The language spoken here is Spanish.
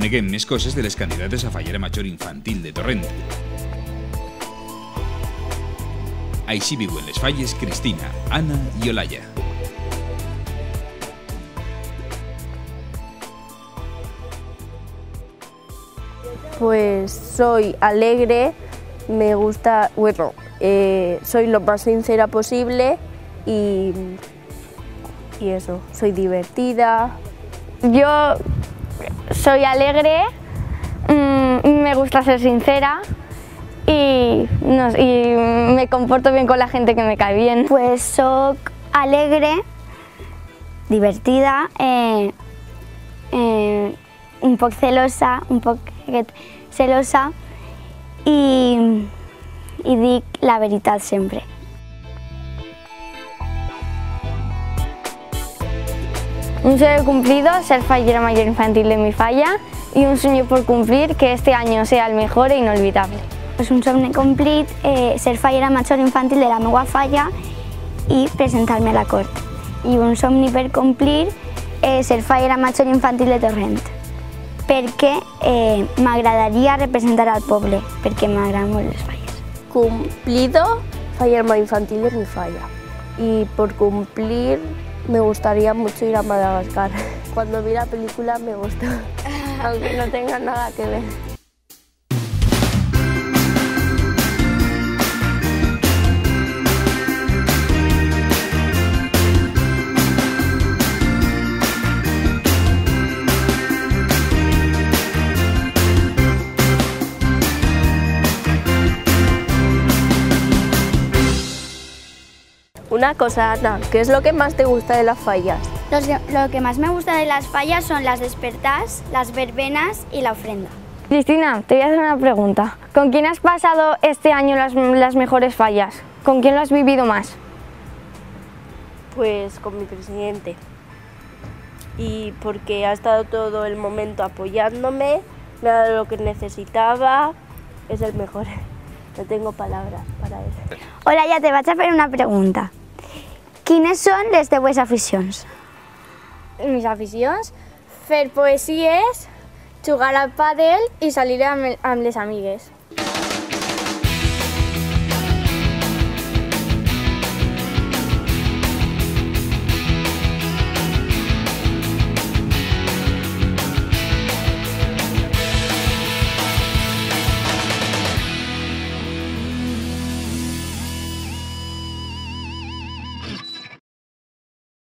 coneguem més coses de les candidates a Fallera Major Infantil de Torrent. Així viuen les falles Cristina, Anna i Olaya. Pues soy alegre, me gusta, soy lo más sincera posible y eso, soy divertida. Yo soy alegre, me gusta ser sincera y me comporto bien con la gente que me cae bien. Pues soy alegre, divertida, un poc celosa i dic la veritat sempre. Un sueño cumplido, ser fallera mayor infantil de mi falla, y un sueño por cumplir, que este año sea el mejor e inolvidable. És un somni complit, ser fallera major infantil de la meva falla i presentar-me a la cort. I un somni per complir, ser fallera major infantil de Torrent, perquè m'agradaria representar al poble, perquè m'agraden molt les falles. Cumplido, fallera mayor infantil de mi falla. Y por cumplir me gustaría mucho ir a Madagascar. Cuando vi la película me gustó, aunque no tenga nada que ver. Una cosa, Ana, ¿qué es lo que más te gusta de las fallas? Lo que más me gusta de las fallas son las despertars, las verbenas y la ofrenda. Cristina, te voy a hacer una pregunta. ¿Con quién has pasado este año las mejores fallas? ¿Con quién lo has vivido más? Pues con mi presidente. Y porque ha estado todo el momento apoyándome, me ha dado lo que necesitaba, es el mejor. No tengo palabras para él. Hola, ja te vaig a fer una pregunta. Quines són les teues aficions? Mis aficions? Fer poesies, jugar al pàdel i salir amb les amigues.